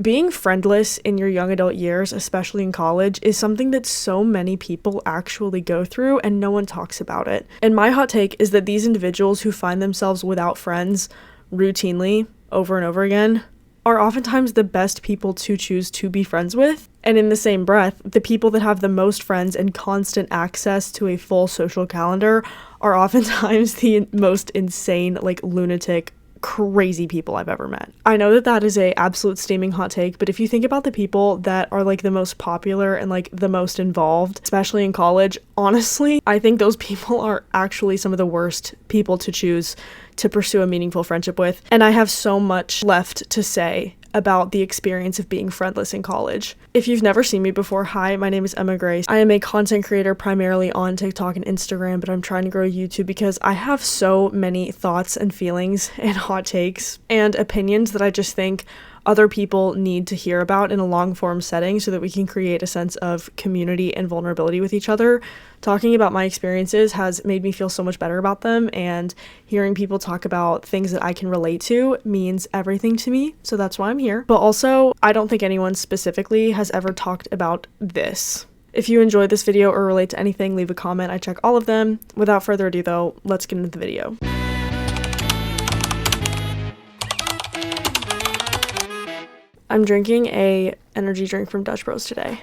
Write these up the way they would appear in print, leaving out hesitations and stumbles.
Being friendless in your young adult years, especially in college, is something that so many people actually go through and no one talks about it. And my hot take is that these individuals who find themselves without friends routinely over and over again are oftentimes the best people to choose to be friends with. And in the same breath, the people that have the most friends and constant access to a full social calendar are oftentimes the most insane, like lunatic, crazy people I've ever met. I know that that is a absolute steaming hot take, but if you think about the people that are like the most popular and like the most involved, especially in college, honestly, I think those people are actually some of the worst people to choose to pursue a meaningful friendship with. And I have so much left to say about the experience of being friendless in college. If you've never seen me before, hi, my name is Emma Grace. I am a content creator primarily on TikTok and Instagram, but I'm trying to grow YouTube because I have so many thoughts and feelings and hot takes and opinions that I just think other people need to hear about in a long form setting so that we can create a sense of community and vulnerability with each other. Talking about my experiences has made me feel so much better about them, and hearing people talk about things that I can relate to means everything to me, so that's why I'm here. But also, I don't think anyone specifically has ever talked about this. If you enjoyed this video or relate to anything, leave a comment. I check all of them. Without further ado though, let's get into the video. I'm drinking a energy drink from Dutch Bros today.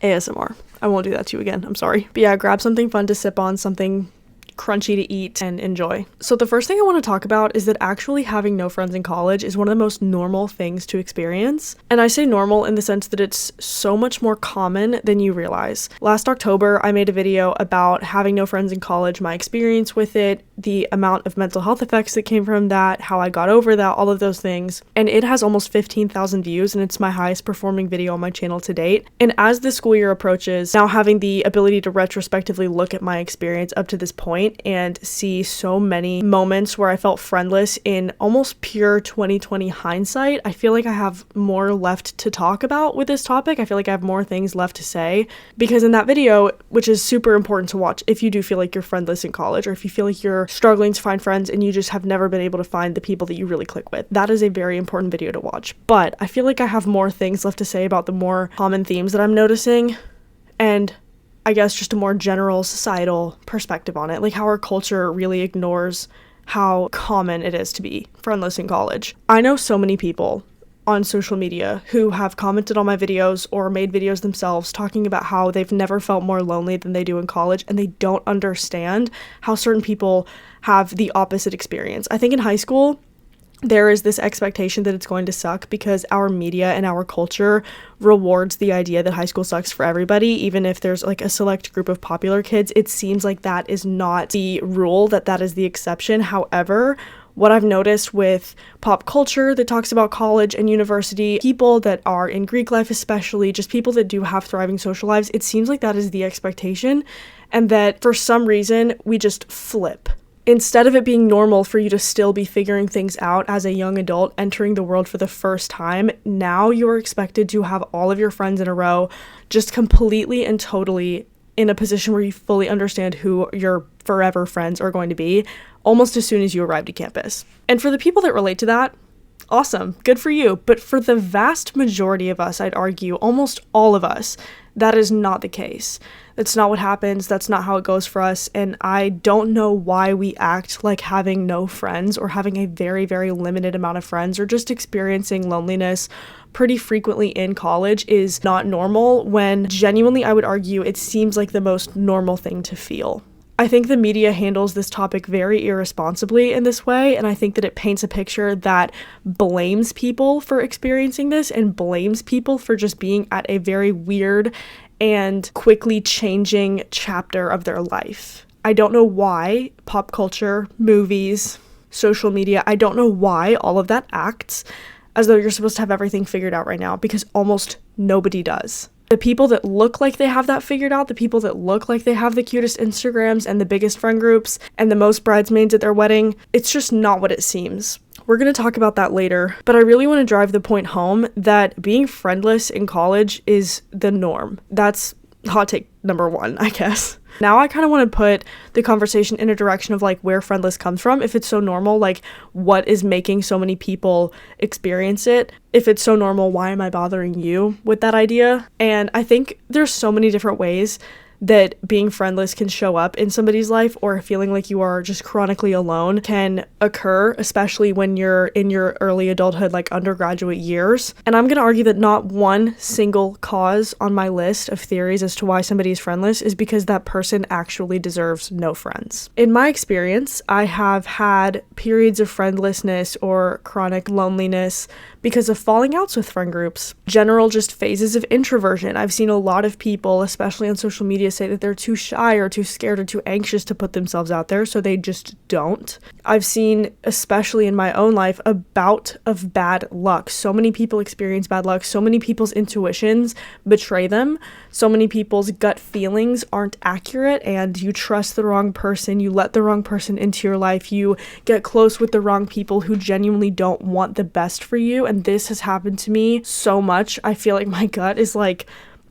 ASMR. I won't do that to you again. I'm sorry. But yeah, grab something fun to sip on, something crunchy to eat and enjoy. So the first thing I want to talk about is that actually having no friends in college is one of the most normal things to experience. And I say normal in the sense that it's so much more common than you realize. Last October, I made a video about having no friends in college, my experience with it, the amount of mental health effects that came from that, how I got over that, all of those things. And it has almost 15,000 views, and it's my highest performing video on my channel to date. And as the school year approaches, now having the ability to retrospectively look at my experience up to this point and see so many moments where I felt friendless in almost pure 2020 hindsight, I feel like I have more left to talk about with this topic. I feel like I have more things left to say, because in that video, which is super important to watch if you do feel like you're friendless in college, or if you feel like you're struggling to find friends and you just have never been able to find the people that you really click with, that is a very important video to watch. But I feel like I have more things left to say about the more common themes that I'm noticing, and I guess just a more general societal perspective on it, like how our culture really ignores how common it is to be friendless in college. I know so many people on social media who have commented on my videos or made videos themselves talking about how they've never felt more lonely than they do in college, and they don't understand how certain people have the opposite experience. I think in high school, there is this expectation that it's going to suck because our media and our culture rewards the idea that high school sucks for everybody. Even if there's like a select group of popular kids, it seems like that is not the rule, that is the exception. However, what I've noticed with pop culture that talks about college and university, people that are in Greek life especially, just people that do have thriving social lives, it seems like that is the expectation, and that for some reason we just flip. Instead of it being normal for you to still be figuring things out as a young adult entering the world for the first time, now you are expected to have all of your friends in a row, just completely and totally in a position where you fully understand who your forever friends are going to be almost as soon as you arrive to campus. And for the people that relate to that, awesome, good for you. But for the vast majority of us, I'd argue almost all of us, that is not the case. That's not what happens. That's not how it goes for us. And I don't know why we act like having no friends, or having a very, very limited amount of friends, or just experiencing loneliness pretty frequently in college is not normal, when genuinely I would argue it seems like the most normal thing to feel. I think the media handles this topic very irresponsibly in this way, and I think that it paints a picture that blames people for experiencing this and blames people for just being at a very weird and quickly changing chapter of their life. I don't know why pop culture, movies, social media, I don't know why all of that acts as though you're supposed to have everything figured out right now, because almost nobody does. The people that look like they have that figured out, the people that look like they have the cutest Instagrams and the biggest friend groups and the most bridesmaids at their wedding, it's just not what it seems. We're going to talk about that later, but I really want to drive the point home that being friendless in college is the norm. That's hot take number one, I guess. Now I kind of want to put the conversation in a direction of like where friendless comes from. If it's so normal, like what is making so many people experience it? If it's so normal, why am I bothering you with that idea? And I think there's so many different ways that being friendless can show up in somebody's life, or feeling like you are just chronically alone can occur, especially when you're in your early adulthood, like undergraduate years. And I'm going to argue that not one single cause on my list of theories as to why somebody is friendless is because that person actually deserves no friends. In my experience, I have had periods of friendlessness or chronic loneliness because of falling outs with friend groups. General just phases of introversion. I've seen a lot of people, especially on social media, say that they're too shy or too scared or too anxious to put themselves out there, so they just don't. I've seen, especially in my own life, a bout of bad luck. So many people experience bad luck. So many people's intuitions betray them. So many people's gut feelings aren't accurate, and you trust the wrong person. You let the wrong person into your life. You get close with the wrong people who genuinely don't want the best for you. And this has happened to me so much. I feel like my gut is like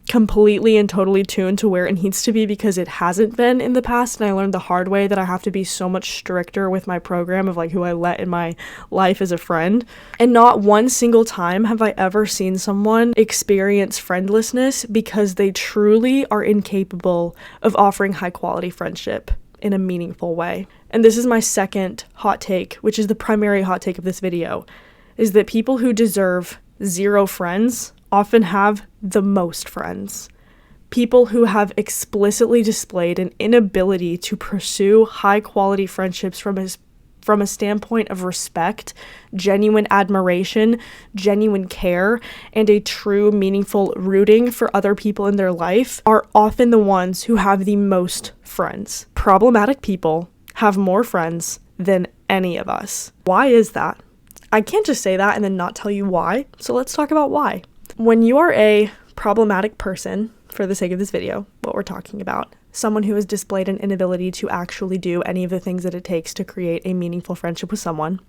completely and totally tuned to where it needs to be, because it hasn't been in the past. And I learned the hard way that I have to be so much stricter with my program of like who I let in my life as a friend. And not one single time have I ever seen someone experience friendlessness because they truly are incapable of offering high quality friendship in a meaningful way. And this is my second hot take, which is the primary hot take of this video, is that people who deserve zero friends often have the most friends. People who have explicitly displayed an inability to pursue high-quality friendships from a standpoint of respect, genuine admiration, genuine care, and a true, meaningful rooting for other people in their life are often the ones who have the most friends. Problematic people have more friends than any of us. Why is that? I can't just say that and then not tell you why, so let's talk about why. When you are a problematic person, for the sake of this video, what we're talking about, someone who has displayed an inability to actually do any of the things that it takes to create a meaningful friendship with someone,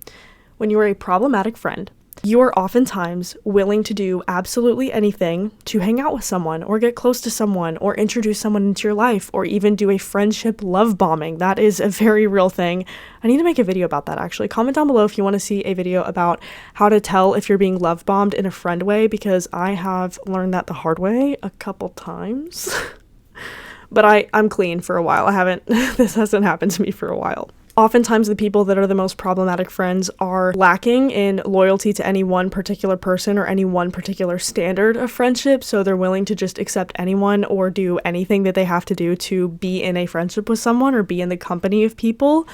when you are a problematic friend, you are oftentimes willing to do absolutely anything to hang out with someone or get close to someone or introduce someone into your life or even do a friendship love bombing. That is a very real thing. I need to make a video about that actually. Comment down below if you want to see a video about how to tell if you're being love bombed in a friend way, because I have learned that the hard way a couple times. But I'm clean for a while. This hasn't happened to me for a while. Oftentimes the people that are the most problematic friends are lacking in loyalty to any one particular person or any one particular standard of friendship, so they're willing to just accept anyone or do anything that they have to do to be in a friendship with someone or be in the company of people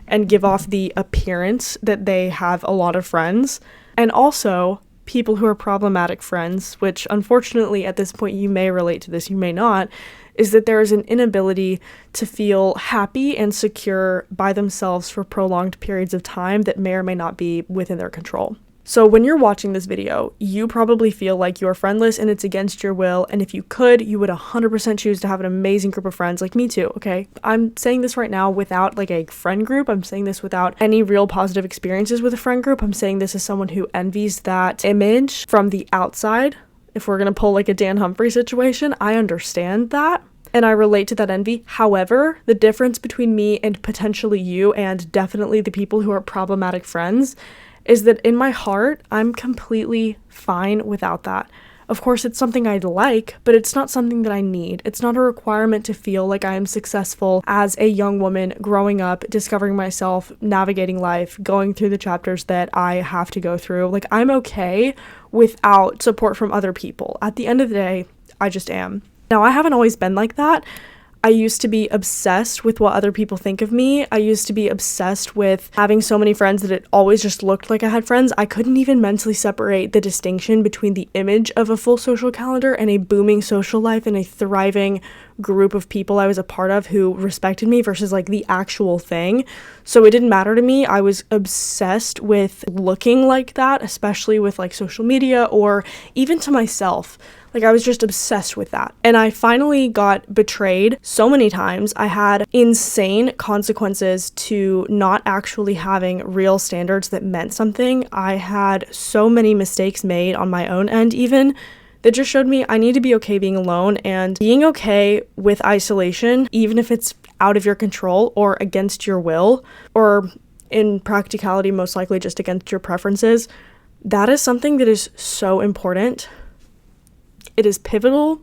and give off the appearance that they have a lot of friends. And also, people who are problematic friends, which unfortunately at this point you may relate to this, you may not, is that there is an inability to feel happy and secure by themselves for prolonged periods of time that may or may not be within their control. So when you're watching this video, you probably feel like you're friendless and it's against your will, and if you could, you would 100% choose to have an amazing group of friends, like me too, okay? I'm saying this right now without like a friend group. I'm saying this without any real positive experiences with a friend group. I'm saying this as someone who envies that image from the outside. If we're gonna pull like a Dan Humphrey situation, I understand that and I relate to that envy. However, the difference between me and potentially you and definitely the people who are problematic friends is that in my heart, I'm completely fine without that. Of course, it's something I'd like, but it's not something that I need. It's not a requirement to feel like I am successful as a young woman growing up, discovering myself, navigating life, going through the chapters that I have to go through. Like, I'm okay without support from other people. At the end of the day, I just am. Now, I haven't always been like that. I used to be obsessed with what other people think of me. I used to be obsessed with having so many friends that it always just looked like I had friends. I couldn't even mentally separate the distinction between the image of a full social calendar and a booming social life and a thriving group of people I was a part of who respected me versus like the actual thing. So it didn't matter to me. I was obsessed with looking like that, especially with like social media or even to myself. Like, I was just obsessed with that. And I finally got betrayed so many times. I had insane consequences to not actually having real standards that meant something. I had so many mistakes made on my own end even that just showed me I need to be okay being alone and being okay with isolation, even if it's out of your control or against your will, or in practicality, most likely just against your preferences. That is something that is so important. It is pivotal.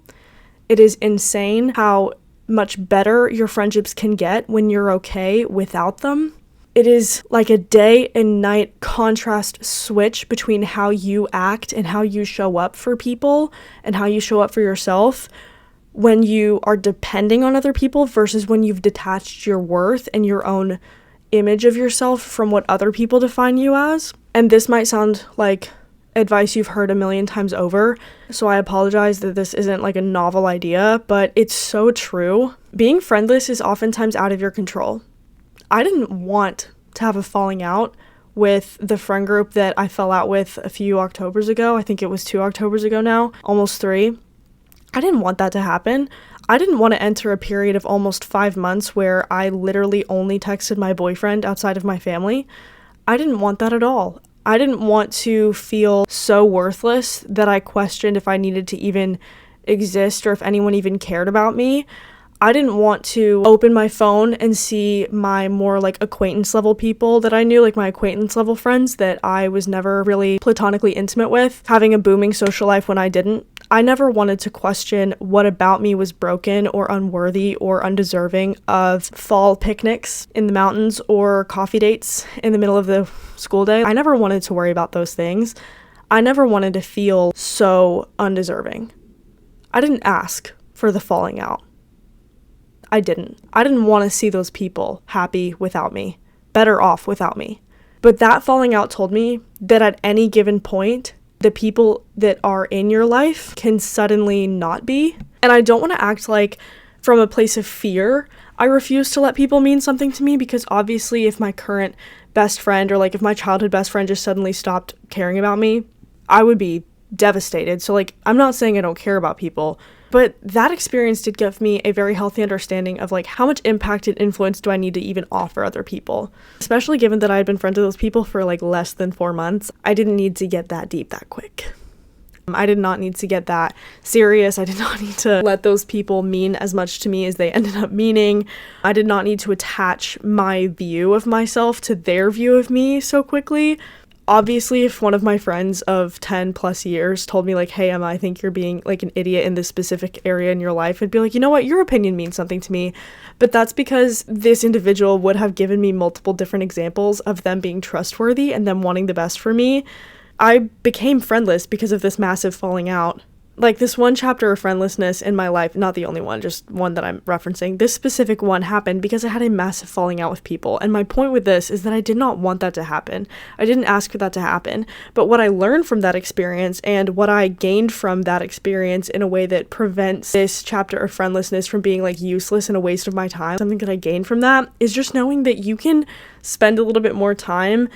It is insane how much better your friendships can get when you're okay without them. It is like a day and night contrast switch between how you act and how you show up for people and how you show up for yourself when you are depending on other people versus when you've detached your worth and your own image of yourself from what other people define you as. And this might sound like advice you've heard a million times over, so I apologize that this isn't like a novel idea, but it's so true. Being friendless is oftentimes out of your control. I didn't want to have a falling out with the friend group that I fell out with a few Octobers ago. I think it was 2 Octobers ago now, almost 3. I didn't want that to happen. I didn't want to enter a period of almost 5 months where I literally only texted my boyfriend outside of my family. I didn't want that at all. I didn't want to feel so worthless that I questioned if I needed to even exist or if anyone even cared about me. I didn't want to open my phone and see my more like acquaintance level people that I knew, like my acquaintance level friends that I was never really platonically intimate with, having a booming social life when I didn't. I never wanted to question what about me was broken or unworthy or undeserving of fall picnics in the mountains or coffee dates in the middle of the school day. I never wanted to worry about those things. I never wanted to feel so undeserving. I didn't ask for the falling out. I didn't want to see those people happy without me, better off without me. But that falling out told me that at any given point, the people that are in your life can suddenly not be. And I don't want to act like from a place of fear, I refuse to let people mean something to me, because obviously if my current best friend or like if my childhood best friend just suddenly stopped caring about me, I would be devastated. So like, I'm not saying I don't care about people, but that experience did give me a very healthy understanding of like how much impact and influence do I need to even offer other people, especially given that I had been friends with those people for like less than 4 months. I didn't need to get that deep that quick. I did not need to get that serious. I did not need to let those people mean as much to me as they ended up meaning. I did not need to attach my view of myself to their view of me so quickly. Obviously, if one of my friends of 10 plus years told me like, hey, Emma, I think you're being like an idiot in this specific area in your life, I'd be like, you know what, your opinion means something to me. But that's because this individual would have given me multiple different examples of them being trustworthy and them wanting the best for me. I became friendless because of this massive falling out. Like this one chapter of friendlessness in my life, not the only one, just one that I'm referencing, this specific one happened because I had a massive falling out with people. And my point with this is that I did not want that to happen. I didn't ask for that to happen. But what I learned from that experience and what I gained from that experience in a way that prevents this chapter of friendlessness from being like useless and a waste of my time, something that I gained from that is just knowing that you can spend a little bit more time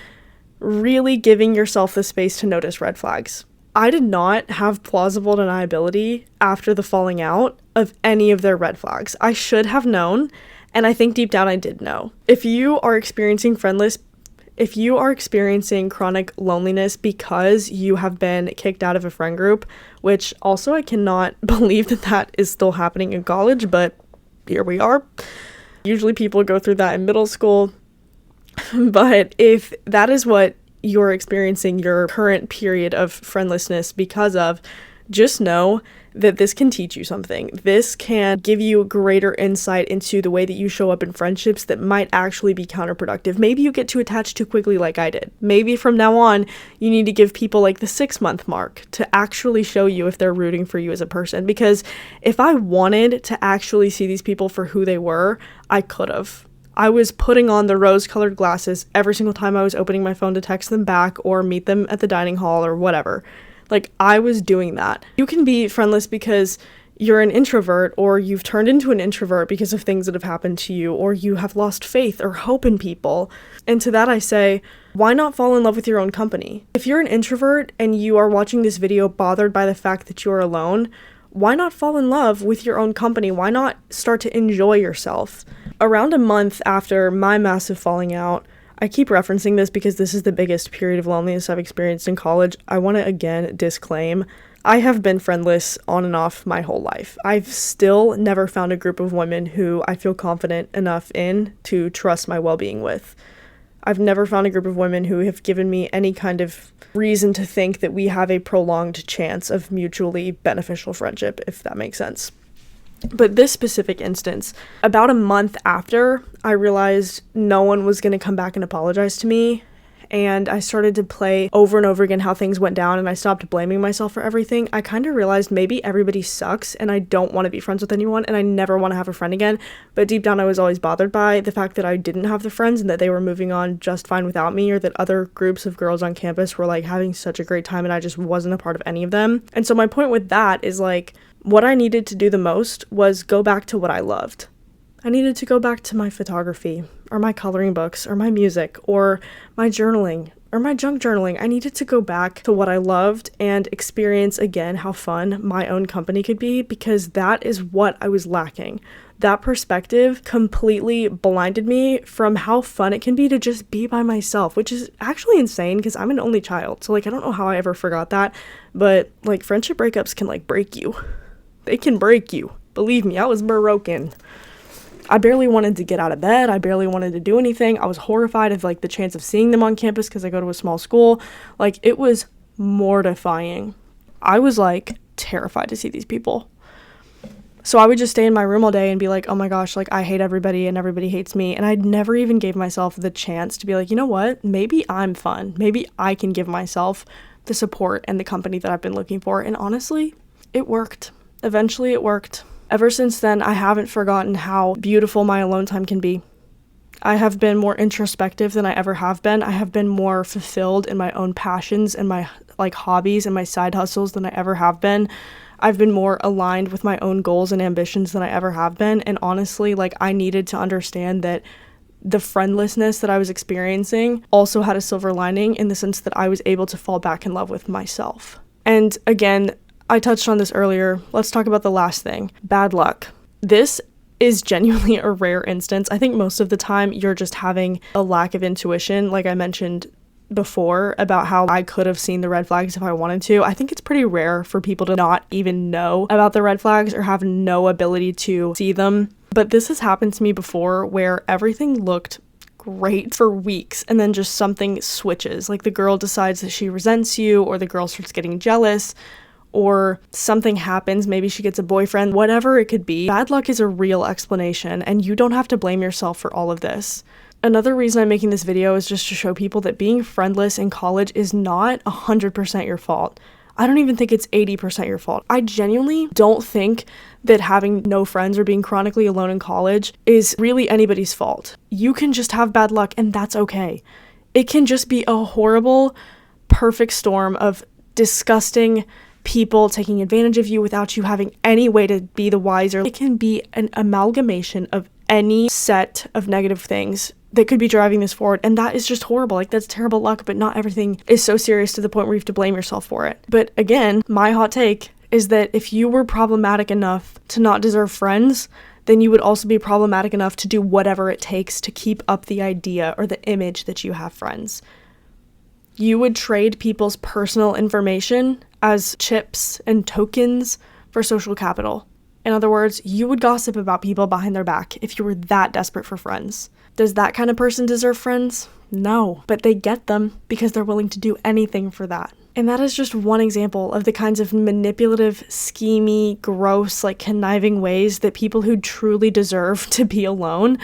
really giving yourself the space to notice red flags. I did not have plausible deniability after the falling out of any of their red flags. I should have known, and I think deep down I did know. If you are experiencing chronic loneliness because you have been kicked out of a friend group, which also I cannot believe that is still happening in college, but here we are. Usually people go through that in middle school, but if that is what you're experiencing your current period of friendlessness because of, just know that this can teach you something. This can give you greater insight into the way that you show up in friendships that might actually be counterproductive. Maybe you get too attached too quickly like I did. Maybe from now on, you need to give people like the 6-month mark to actually show you if they're rooting for you as a person. Because if I wanted to actually see these people for who they were, I could have. I was putting on the rose-colored glasses every single time I was opening my phone to text them back or meet them at the dining hall or whatever. Like, I was doing that. You can be friendless because you're an introvert, or you've turned into an introvert because of things that have happened to you, or you have lost faith or hope in people. And to that I say, why not fall in love with your own company? If you're an introvert and you are watching this video bothered by the fact that you're alone, why not fall in love with your own company? Why not start to enjoy yourself? Around a month after my massive falling out, I keep referencing this because this is the biggest period of loneliness I've experienced in college. I want to again disclaim, I have been friendless on and off my whole life. I've still never found a group of women who I feel confident enough in to trust my well-being with. I've never found a group of women who have given me any kind of reason to think that we have a prolonged chance of mutually beneficial friendship, if that makes sense. But this specific instance, about a month after, I realized no one was going to come back and apologize to me. And I started to play over and over again how things went down, and I stopped blaming myself for everything. I kind of realized maybe everybody sucks and I don't want to be friends with anyone and I never want to have a friend again. But deep down I was always bothered by the fact that I didn't have the friends and that they were moving on just fine without me, or that other groups of girls on campus were like having such a great time and I just wasn't a part of any of them. And so my point with that is like, what I needed to do the most was go back to what I loved. I needed to go back to my photography, or my coloring books, or my music, or my journaling, or my junk journaling. I needed to go back to what I loved and experience again how fun my own company could be, because that is what I was lacking. That perspective completely blinded me from how fun it can be to just be by myself, which is actually insane because I'm an only child. So like, I don't know how I ever forgot that, but like friendship breakups can like break you. They can break you. Believe me, I was broken. I barely wanted to get out of bed. I barely wanted to do anything. I was horrified of like the chance of seeing them on campus because I go to a small school. Like, it was mortifying. I was like terrified to see these people. So I would just stay in my room all day and be like, oh my gosh, like I hate everybody and everybody hates me. And I never even gave myself the chance to be like, you know what? Maybe I'm fun. Maybe I can give myself the support and the company that I've been looking for. And honestly, it worked. Eventually it worked. Ever since then, I haven't forgotten how beautiful my alone time can be. I have been more introspective than I ever have been. I have been more fulfilled in my own passions and my like hobbies and my side hustles than I ever have been. I've been more aligned with my own goals and ambitions than I ever have been. And honestly, like I needed to understand that the friendlessness that I was experiencing also had a silver lining in the sense that I was able to fall back in love with myself. And again, I touched on this earlier. Let's talk about the last thing. Bad luck. This is genuinely a rare instance. I think most of the time you're just having a lack of intuition, like I mentioned before about how I could have seen the red flags if I wanted to. I think it's pretty rare for people to not even know about the red flags or have no ability to see them. But this has happened to me before where everything looked great for weeks and then just something switches. Like the girl decides that she resents you, or the girl starts getting jealous, or something happens, maybe she gets a boyfriend, whatever it could be. Bad luck is a real explanation, and you don't have to blame yourself for all of this. Another reason I'm making this video is just to show people that being friendless in college is not 100% your fault. I don't even think it's 80% your fault. I genuinely don't think that having no friends or being chronically alone in college is really anybody's fault. You can just have bad luck, and that's okay. It can just be a horrible, perfect storm of disgusting people taking advantage of you without you having any way to be the wiser. It can be an amalgamation of any set of negative things that could be driving this forward, and that is just horrible. Like, that's terrible luck, but not everything is so serious to the point where you have to blame yourself for it. But again, my hot take is that if you were problematic enough to not deserve friends, then you would also be problematic enough to do whatever it takes to keep up the idea or the image that you have friends. You would trade people's personal information as chips and tokens for social capital. In other words, you would gossip about people behind their back if you were that desperate for friends. Does that kind of person deserve friends? No, but they get them because they're willing to do anything for that. And that is just one example of the kinds of manipulative, schemy, gross, like conniving ways that people who truly deserve to be alone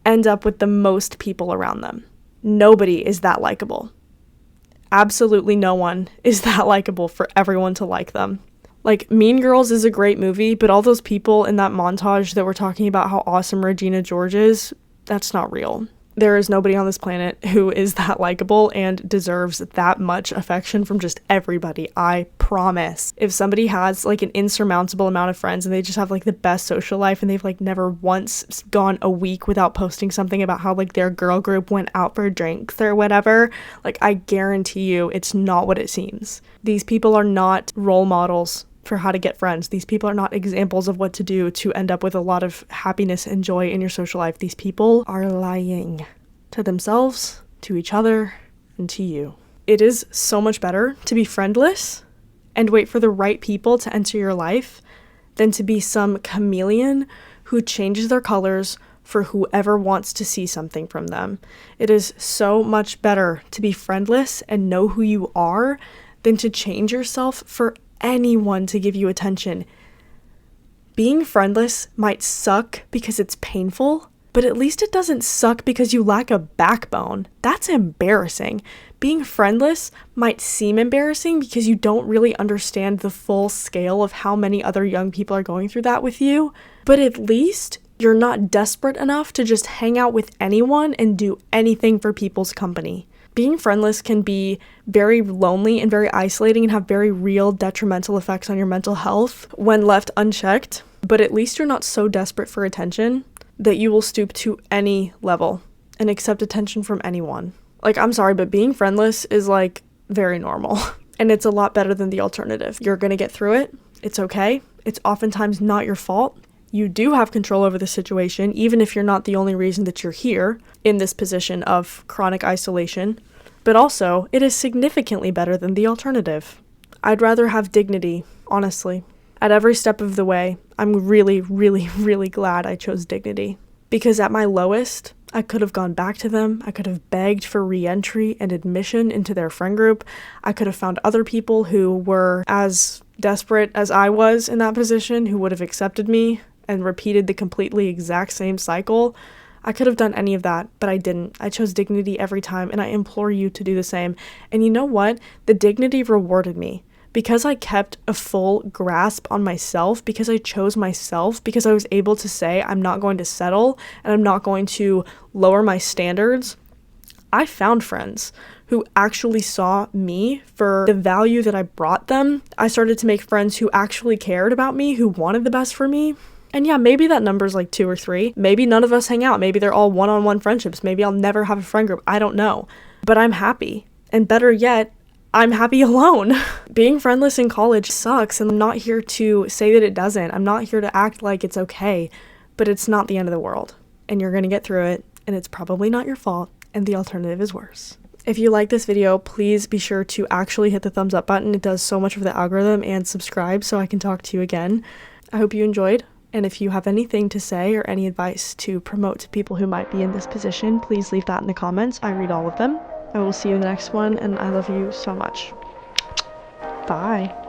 end up with the most people around them. Nobody is that likable. Absolutely no one is that likable for everyone to like them. Like, Mean Girls is a great movie, but all those people in that montage that were talking about how awesome Regina George is, that's not real. There is nobody on this planet who is that likable and deserves that much affection from just everybody, I promise. If somebody has like an insurmountable amount of friends and they just have like the best social life and they've like never once gone a week without posting something about how like their girl group went out for drinks or whatever, like I guarantee you it's not what it seems. These people are not role models for how to get friends. These people are not examples of what to do to end up with a lot of happiness and joy in your social life. These people are lying to themselves, to each other, and to you. It is so much better to be friendless and wait for the right people to enter your life than to be some chameleon who changes their colors for whoever wants to see something from them. It is so much better to be friendless and know who you are than to change yourself for anyone to give you attention. Being friendless might suck because it's painful, but at least it doesn't suck because you lack a backbone. That's embarrassing. Being friendless might seem embarrassing because you don't really understand the full scale of how many other young people are going through that with you, but at least you're not desperate enough to just hang out with anyone and do anything for people's company. Being friendless can be very lonely and very isolating and have very real detrimental effects on your mental health when left unchecked, but at least you're not so desperate for attention that you will stoop to any level and accept attention from anyone. Like, I'm sorry, but being friendless is like very normal and it's a lot better than the alternative. You're gonna get through it. It's okay. It's oftentimes not your fault. You do have control over the situation, even if you're not the only reason that you're here in this position of chronic isolation. But also, it is significantly better than the alternative. I'd rather have dignity, honestly. At every step of the way, I'm really, really, really glad I chose dignity. Because at my lowest, I could have gone back to them. I could have begged for re-entry and admission into their friend group. I could have found other people who were as desperate as I was in that position, who would have accepted me and repeated the completely exact same cycle. I could have done any of that, but I didn't. I chose dignity every time, and I implore you to do the same. And you know what? The dignity rewarded me. Because I kept a full grasp on myself, because I chose myself, because I was able to say I'm not going to settle and I'm not going to lower my standards, I found friends who actually saw me for the value that I brought them. I started to make friends who actually cared about me, who wanted the best for me. And yeah, maybe that number's like 2 or 3. Maybe none of us hang out. Maybe they're all one-on-one friendships. Maybe I'll never have a friend group. I don't know. But I'm happy. And better yet, I'm happy alone. Being friendless in college sucks, and I'm not here to say that it doesn't. I'm not here to act like it's okay, but it's not the end of the world. And you're gonna get through it, and it's probably not your fault, and the alternative is worse. If you like this video, please be sure to actually hit the thumbs up button. It does so much for the algorithm, and subscribe so I can talk to you again. I hope you enjoyed. And if you have anything to say or any advice to promote to people who might be in this position, please leave that in the comments. I read all of them. I will see you in the next one, and I love you so much. Bye.